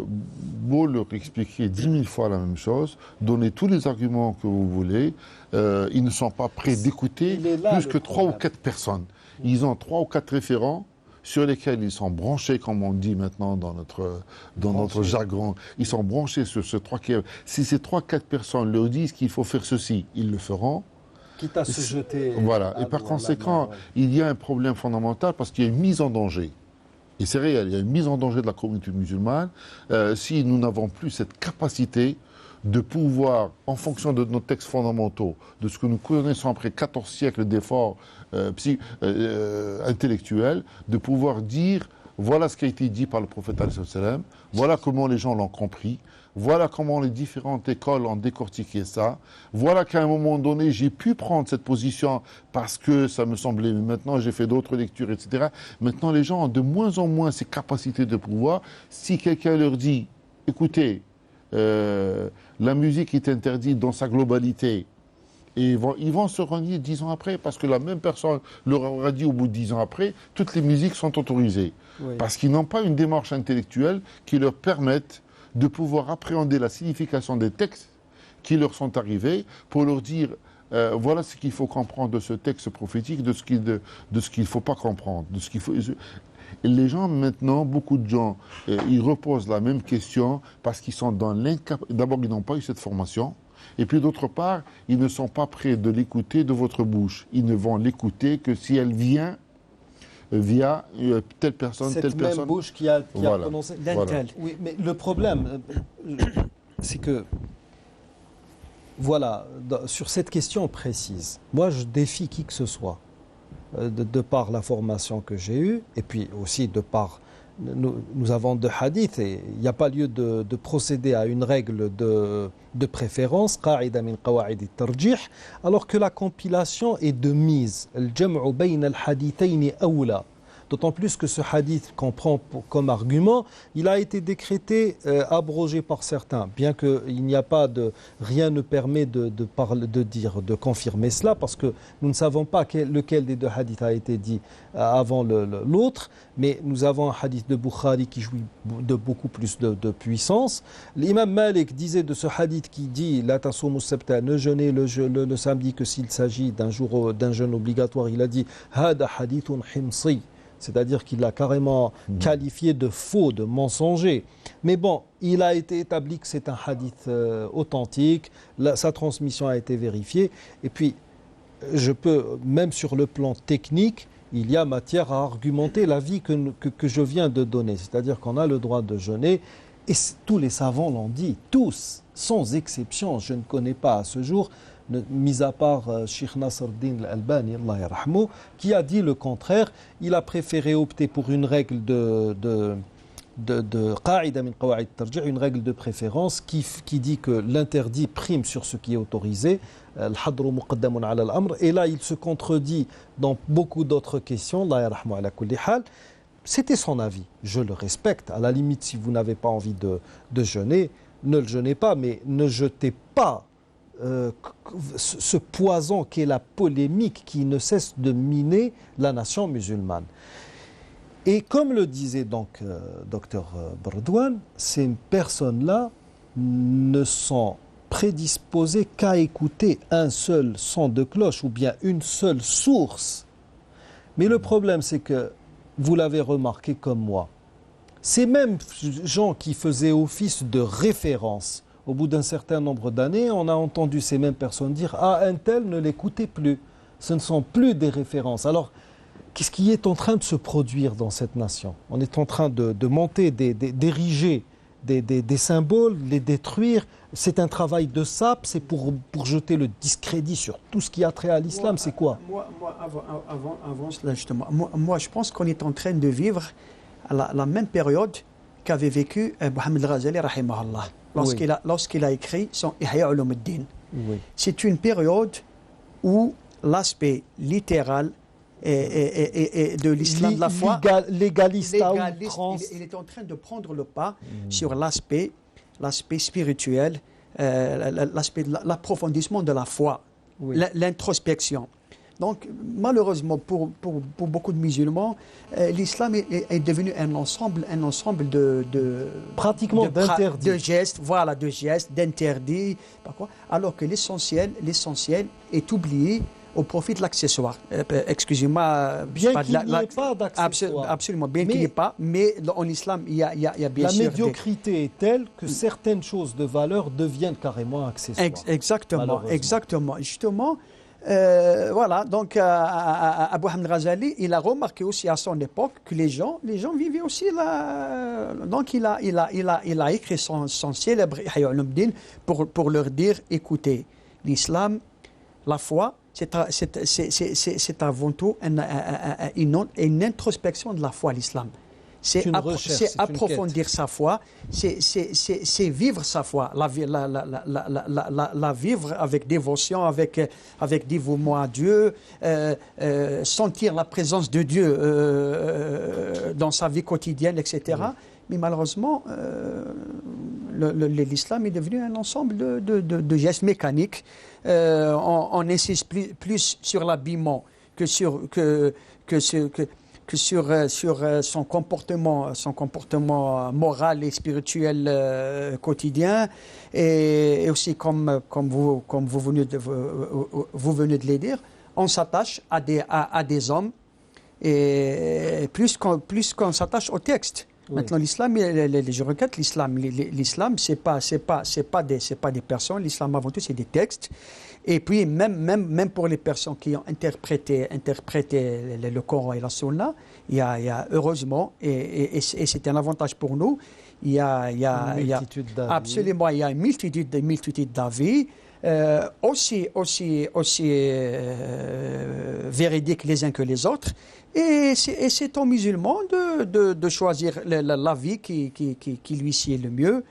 beau leur expliquer 10 000 fois la même chose, donner tous les arguments que vous voulez, ils ne sont pas prêts d'écouter plus que 3 ou 4 personnes. Ils ont 3 ou 4 référents sur lesquels ils sont branchés, comme on dit maintenant dans notre jargon. Ils sont branchés sur ce 3 4. Si ces 3-4 personnes leur disent qu'il faut faire ceci, ils le feront. Quitte à se jeter. Voilà. Et par conséquent, il y a un problème fondamental parce qu'il y a une mise en danger. Et c'est réel, il y a une mise en danger de la communauté musulmane si nous n'avons plus cette capacité de pouvoir, en fonction de nos textes fondamentaux, de ce que nous connaissons après 14 siècles d'efforts intellectuels, de pouvoir dire, voilà ce qui a été dit par le prophète, voilà comment les gens l'ont compris, voilà comment les différentes écoles ont décortiqué ça, voilà qu'à un moment donné, j'ai pu prendre cette position parce que ça me semblait, mais maintenant j'ai fait d'autres lectures, etc. Maintenant, les gens ont de moins en moins ces capacités de pouvoir. Si quelqu'un leur dit, écoutez, la musique est interdite dans sa globalité. Et ils vont se renier 10 ans après, parce que la même personne leur aura dit au bout de 10 ans après, toutes les musiques sont autorisées. Oui. Parce qu'ils n'ont pas une démarche intellectuelle qui leur permette de pouvoir appréhender la signification des textes qui leur sont arrivés, pour leur dire, voilà ce qu'il faut comprendre de ce texte prophétique, de ce qu'il ne faut pas comprendre, de ce qu'il faut... Et les gens maintenant, beaucoup de gens, ils reposent la même question parce qu'ils sont dans l'incapacité. D'abord, ils n'ont pas eu cette formation. Et puis d'autre part, ils ne sont pas prêts de l'écouter de votre bouche. Ils ne vont l'écouter que si elle vient via telle personne, telle personne. Cette même bouche qui a prononcé. Voilà. Oui, mais le problème, c'est que, voilà, sur cette question précise, moi je défie qui que ce soit. De par la formation que j'ai eue, et puis aussi de par... Nous avons deux hadiths, et il n'y a pas lieu de procéder à une règle de préférence, قاعدة من قواعد الترجيح, alors que la compilation est de mise. الجمع بين الحديثين أولى. D'autant plus que ce hadith qu'on prend comme argument, il a été décrété abrogé par certains, bien qu'il n'y a pas rien ne permet de confirmer cela, parce que nous ne savons pas lequel des deux hadiths a été dit avant l'autre, mais nous avons un hadith de Bukhari qui jouit de beaucoup plus de puissance. L'imam Malik disait de ce hadith qui dit la tasumu sabta, ne jeûnez le samedi que s'il s'agit d'un jeûne obligatoire, il a dit hada hadithun himsi. C'est-à-dire qu'il l'a carrément qualifié de faux, de mensonger. Mais bon, il a été établi que c'est un hadith authentique, sa transmission a été vérifiée. Et puis, même sur le plan technique, il y a matière à argumenter l'avis que je viens de donner. C'est-à-dire qu'on a le droit de jeûner, et tous les savants l'ont dit, tous, sans exception. Je ne connais pas à ce jour, mis à part Cheikh Nasruddin Al-Albani, Allah yarhamou, qui a dit le contraire. Il a préféré opter pour une règle de qa'ida min qawa'id tarjih, une règle de préférence qui dit que l'interdit prime sur ce qui est autorisé. Al-hadru muqaddamun ala al-amr. Et là, il se contredit dans beaucoup d'autres questions. Allah yarhamou ala kulli hal. C'était son avis. Je le respecte. À la limite, si vous n'avez pas envie de jeûner, ne le jeûnez pas, mais ne jetez pas ce poison qu'est la polémique qui ne cesse de miner la nation musulmane. Et comme le disait donc Dr Bardouane, ces personnes-là ne sont prédisposées qu'à écouter un seul son de cloche ou bien une seule source. Mais le problème, c'est que, vous l'avez remarqué comme moi, ces mêmes gens qui faisaient office de référence, au bout d'un certain nombre d'années, on a entendu ces mêmes personnes dire « Ah, un tel, ne l'écoutez plus. Ce ne sont plus des références. » Alors, qu'est-ce qui est en train de se produire dans cette nation? On est en train de monter, d'ériger des symboles, les détruire. C'est un travail de sape, c'est pour jeter le discrédit sur tout ce qui a trait à l'islam, c'est quoi? Avant cela, justement, moi, je pense qu'on est en train de vivre à la même période qu'avait vécu Mohamed al-Ghazali, rahimahullah, lorsqu'il a écrit son Ihya Ulumuddin. Oui. C'est une période où l'aspect littéral et de l'islam de la foi, légaliste, il est en train de prendre le pas sur l'aspect spirituel, l'approfondissement de la foi, l'introspection. Donc, malheureusement, pour beaucoup de musulmans, l'islam est devenu un ensemble pratiquement d'interdits, de gestes, d'interdits, alors que l'essentiel est oublié au profit de l'accessoire. Excusez-moi, bien qu'il n'y ait pas d'accessoire. Absolument, bien qu'il n'y ait pas, mais en islam, il y a bien sûr... La médiocrité est telle que certaines choses de valeur deviennent carrément accessoires. Exactement. Justement, voilà, donc Abu Hamid Ghazali, il a remarqué aussi à son époque que les gens vivaient aussi là. Donc il a écrit son célèbre Ihya Ulumuddin pour leur dire, écoutez, l'islam, la foi, c'est avant tout une introspection de la foi, l'islam. C'est approfondir sa foi, c'est vivre sa foi, la vivre avec dévotion, avec dévouement à Dieu, sentir la présence de Dieu dans sa vie quotidienne, etc. Oui. Mais malheureusement, l'islam est devenu un ensemble de gestes mécaniques. On insiste plus sur l'habillement que sur son comportement moral et spirituel quotidien, et aussi comme vous venez de le dire, on s'attache à des hommes, et plus qu'on s'attache au texte. Oui. Maintenant, l'islam, je regrette l'islam. L'islam, c'est pas des personnes. L'islam, avant tout, c'est des textes. Et puis, même pour les personnes qui ont interprété le Coran et la Sunna, il y a heureusement, et c'est un avantage pour nous, il y a absolument, il y a une multitude d'avis, aussi véridiques les uns que les autres. Et c'est aux musulmans de choisir l'avis qui lui sied le mieux,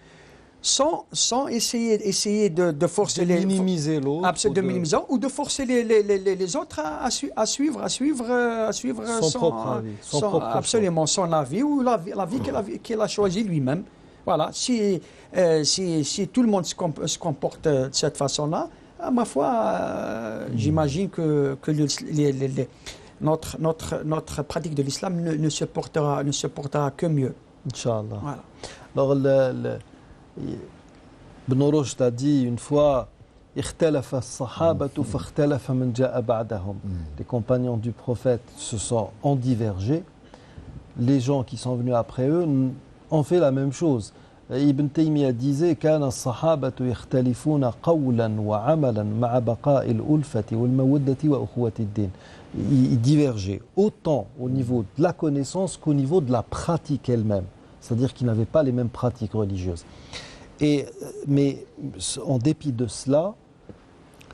sans essayer de forcer de minimiser l'autre, ou de forcer les autres à suivre son avis ou l'avis qu'il a choisi lui-même. Voilà. Si tout le monde se comporte de cette façon-là, à ma foi, j'imagine que notre pratique de l'islam ne se portera que mieux. Inch'Allah. Voilà. Alors, Ibn Rushd a dit une fois, les compagnons du prophète se sont divergés. Les gens qui sont venus après eux ont fait la même chose. Ibn Taymiyyah disait كان الصحابة يختلفون قولا وعملا مع بقاء الألفة والمودة وأخوة الدين. Ils divergeaient autant au niveau de la connaissance qu'au niveau de la pratique elle-même. C'est-à-dire qu'ils n'avaient pas les mêmes pratiques religieuses. Mais en dépit de cela,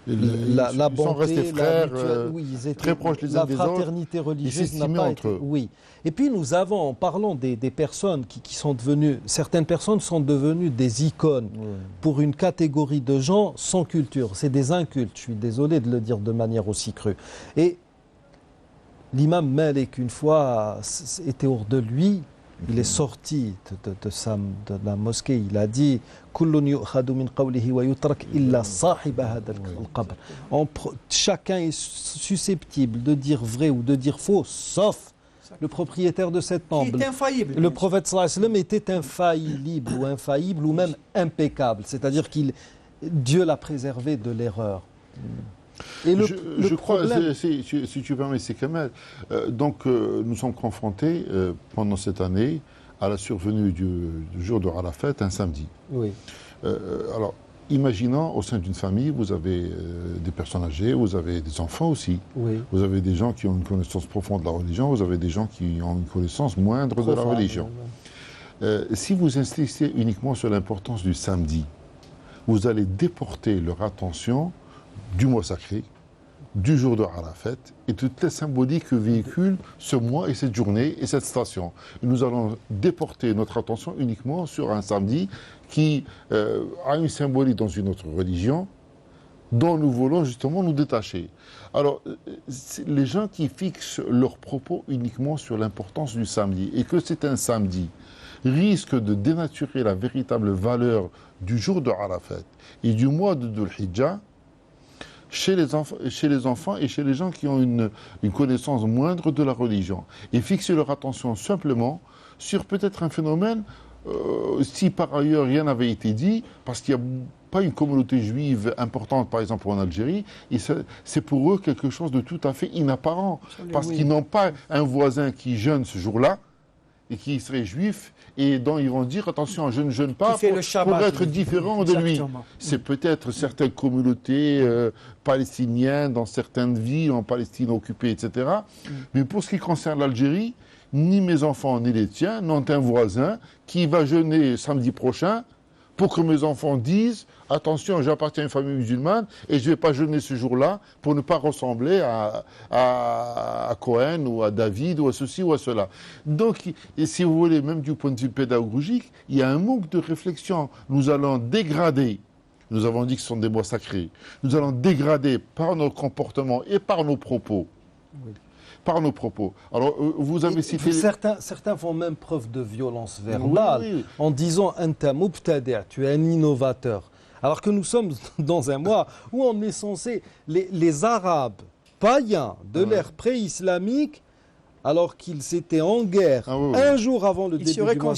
la bonté, sont restés frères, ils étaient, très proches les uns des autres. La fraternité religieuse n'a pas été... Oui. Et puis nous avons, en parlant des personnes qui sont devenues... Certaines personnes sont devenues des icônes pour une catégorie de gens sans culture. C'est des incultes, je suis désolé de le dire de manière aussi crue. Et l'imam Malik, une fois, était hors de lui. Il est sorti de la mosquée, il a dit chacun est susceptible de dire vrai ou de dire faux, sauf le propriétaire de cette tombe. Le prophète sallallahu alayhi wa sallam était infaillible ou même impeccable, c'est-à-dire que Dieu l'a préservé de l'erreur. Et je crois, si tu permets, c'est Kamal. Donc, nous sommes confrontés pendant cette année à la survenue du jour de Arafat, un samedi. Oui. Alors, imaginons au sein d'une famille, vous avez des personnes âgées, vous avez des enfants aussi. Oui. Vous avez des gens qui ont une connaissance profonde de la religion, vous avez des gens qui ont une connaissance moindre de la religion. Si vous insistez uniquement sur l'importance du samedi, vous allez déporter leur attention du mois sacré, du jour de Arafat et toute la symbolique que véhicule ce mois et cette journée et cette station. Nous allons déporter notre attention uniquement sur un samedi qui a une symbolique dans une autre religion dont nous voulons justement nous détacher. Alors, les gens qui fixent leurs propos uniquement sur l'importance du samedi et que c'est un samedi risquent de dénaturer la véritable valeur du jour de Arafat et du mois de Dhul Hijjah chez les enfants et chez les gens qui ont une connaissance moindre de la religion. Et fixer leur attention simplement sur peut-être un phénomène, si par ailleurs rien n'avait été dit, parce qu'il n'y a pas une communauté juive importante, par exemple en Algérie, et c'est pour eux quelque chose de tout à fait inapparent, parce qu'ils n'ont pas un voisin qui jeûne ce jour-là, et qui serait juif, et dont ils vont dire, attention, je ne jeûne pas pour être différent de lui. C'est peut-être certaines communautés palestiniennes, dans certaines villes en Palestine occupée, etc. Mais pour ce qui concerne l'Algérie, ni mes enfants ni les tiens n'ont un voisin qui va jeûner samedi prochain pour que mes enfants disent « Attention, j'appartiens à une famille musulmane et je ne vais pas jeûner ce jour-là pour ne pas ressembler à Cohen ou à David ou à ceci ou à cela. » Donc, et si vous voulez, même du point de vue pédagogique, il y a un manque de réflexion. Nous allons dégrader, nous avons dit que ce sont des mots sacrés, nous allons dégrader par nos comportements et par nos propos. Oui. Par nos propos. Alors, vous avez cité... Certains font même preuve de violence verbale en disant « Anta mubtadi', tu es un innovateur ». Alors que nous sommes dans un mois où on est censé... Les Arabes païens de l'ère pré-islamique, alors qu'ils étaient en guerre un jour avant le début du mois,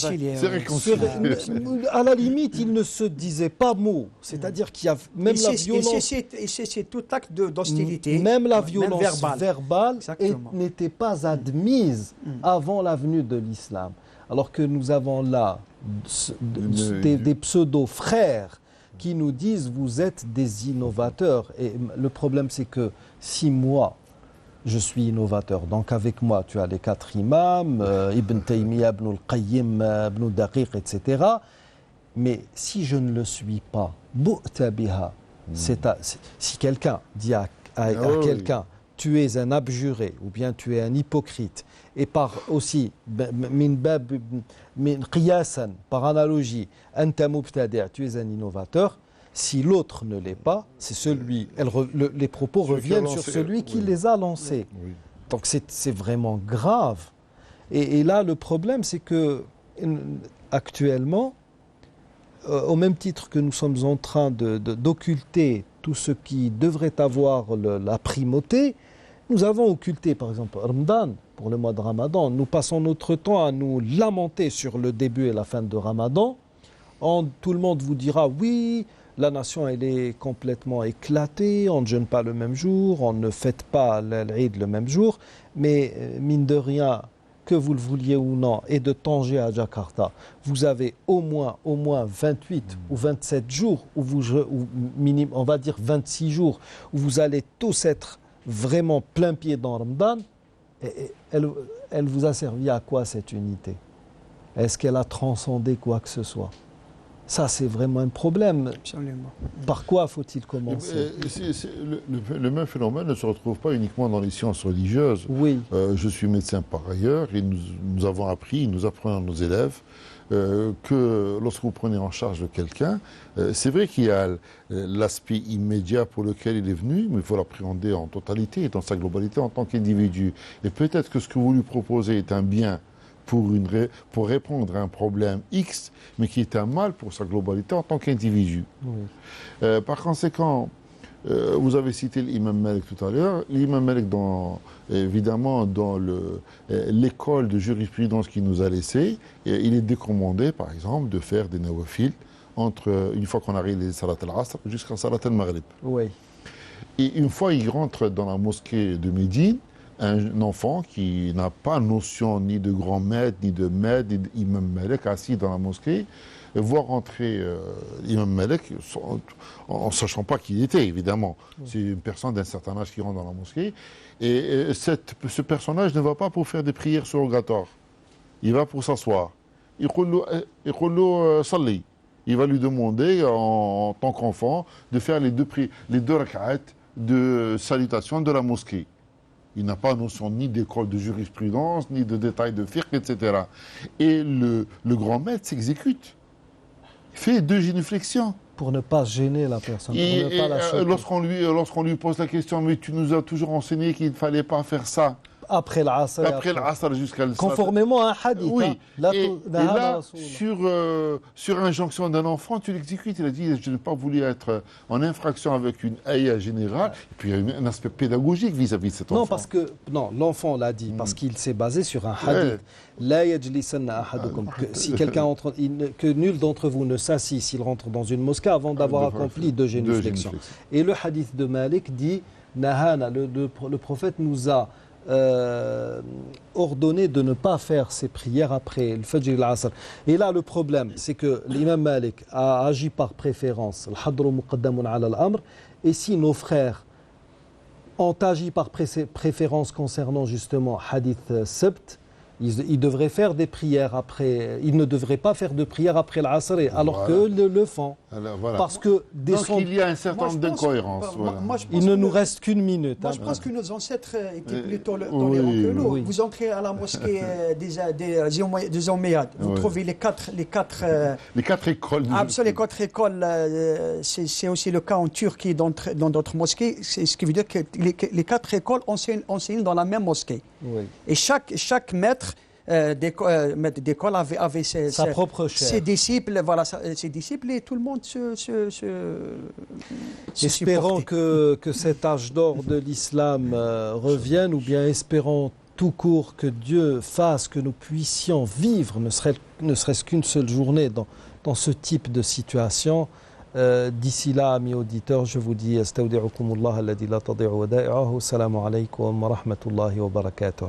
à la limite, ils ne se disaient pas mot. C'est-à-dire qu'il y a même la violence... Et c'est tout acte d'hostilité. Même la violence verbale n'était pas admise avant la venue de l'islam. Alors que nous avons là des pseudo-frères qui nous disent « vous êtes des innovateurs ». Et le problème, c'est que si moi, je suis innovateur. Donc avec moi, tu as les 4 imams, Ibn Taymiyyah, Ibn al-Qayyim, Ibn Daqiq, etc. Mais si je ne le suis pas, bu'tabiha, si quelqu'un dit à quelqu'un, tu es un abjuré, ou bien tu es un hypocrite, et par aussi, min qiyasan, par analogie, anta mubtadi', tu es un innovateur. Si l'autre ne l'est pas, c'est celui. Les propos reviennent sur celui qui les a lancés. Oui. Donc c'est vraiment grave. Et là, le problème, c'est que actuellement, au même titre que nous sommes en train d'occulter tout ce qui devrait avoir la primauté, nous avons occulté, par exemple, Ramadan, pour le mois de Ramadan. Nous passons notre temps à nous lamenter sur le début et la fin de Ramadan. Tout le monde vous dira, oui, la nation, elle est complètement éclatée, on ne jeûne pas le même jour, on ne fête pas l'Eid le même jour, mais mine de rien, que vous le vouliez ou non, et de Tanger à Jakarta, vous avez au moins 28 ou 27 jours, on va dire 26 jours, où vous allez tous être vraiment plein pied dans Ramadan. Et elle vous a servi à quoi cette unité? Est-ce qu'elle a transcendé quoi que ce soit? Ça, c'est vraiment un problème. Absolument. Par quoi faut-il commencer? Le même phénomène ne se retrouve pas uniquement dans les sciences religieuses. Oui. Je suis médecin par ailleurs et nous avons appris, nous apprenons à nos élèves que lorsque vous prenez en charge quelqu'un, c'est vrai qu'il y a l'aspect immédiat pour lequel il est venu, mais il faut l'appréhender en totalité et dans sa globalité en tant qu'individu. Et peut-être que ce que vous lui proposez est un bien pour répondre à un problème X, mais qui est un mal pour sa globalité en tant qu'individu. Oui. Par conséquent, vous avez cité l'imam Malik tout à l'heure. L'imam Malik, évidemment, dans l'école de jurisprudence qu'il nous a laissée, il est décommandé, par exemple, de faire des nawafil une fois qu'on arrive les salat al-asr jusqu'à salat al-maghrib. Oui. Et une fois, il rentre dans la mosquée de Médine, un enfant qui n'a pas notion ni de grand maître, ni de maître, ni d'imam Malik assis dans la mosquée, voit rentrer l'imam Malik en ne sachant pas qui il était, évidemment. Oui. C'est une personne d'un certain âge qui rentre dans la mosquée. Et ce personnage ne va pas pour faire des prières surrogatoires. Il va pour s'asseoir. يقول له صلي. Il va lui demander en tant qu'enfant de faire les deux rak'at de salutation de la mosquée. Il n'a pas notion ni d'école de jurisprudence, ni de détails de fiqh, etc. Et le grand maître s'exécute. Il fait deux génuflexions. Pour ne pas gêner la personne, pour ne pas la choquer. Lorsqu'on lui pose la question, mais tu nous as toujours enseigné qu'il ne fallait pas faire ça. Après l'Asr. Après l'Asr jusqu'à le conformément à un hadith. Oui. Hein. Et là, sur injonction d'un enfant, tu l'exécutes. Il a dit, je n'ai pas voulu être en infraction avec une ayah générale. Et puis il y a un aspect pédagogique vis-à-vis de cet enfant. Non, l'enfant l'a dit, parce qu'il s'est basé sur un hadith. La yajlisanna ahadukum. Si quelqu'un entre, que nul d'entre vous ne s'assit s'il rentre dans une mosquée avant d'avoir accompli deux génuflexions. Et le hadith de Malik dit, Nahana, le prophète nous a ordonné de ne pas faire ces prières après le Fajr et l'Asr. Et là, le problème, c'est que l'imam Malik a agi par préférence. Al-hadru muqaddamun ala al-amr. Et si nos frères ont agi par préférence concernant justement hadith sabt, ils devraient faire des prières après. Ils ne devraient pas faire de prières après l'Asr, alors que le font. Alors, voilà. Parce que donc il y a un certain nombre d'incohérences. Il ne nous reste qu'une minute. Moi, je pense que nos ancêtres étaient plutôt tolérants que nous. Oui. Vous entrez à la mosquée des Omeyyades. Vous trouvez les quatre écoles. Absolument, les 4 écoles. C'est aussi le cas en Turquie, dans d'autres mosquées. Ce qui veut dire que les 4 écoles enseignent dans la même mosquée. Oui. Et chaque maître d'école avait sa propre chair. Ses disciples, et tout le monde espérons que cet âge d'or de l'islam revienne, ou bien espérons tout court que Dieu fasse que nous puissions vivre, ne serait-ce qu'une seule journée dans ce type de situation. D'ici là, amis auditeurs, je vous dis astawdi'ukumullah alladhi la tadi'u wada'i'ahu. Assalamu alaykum wa rahmatullahi wa barakatuh.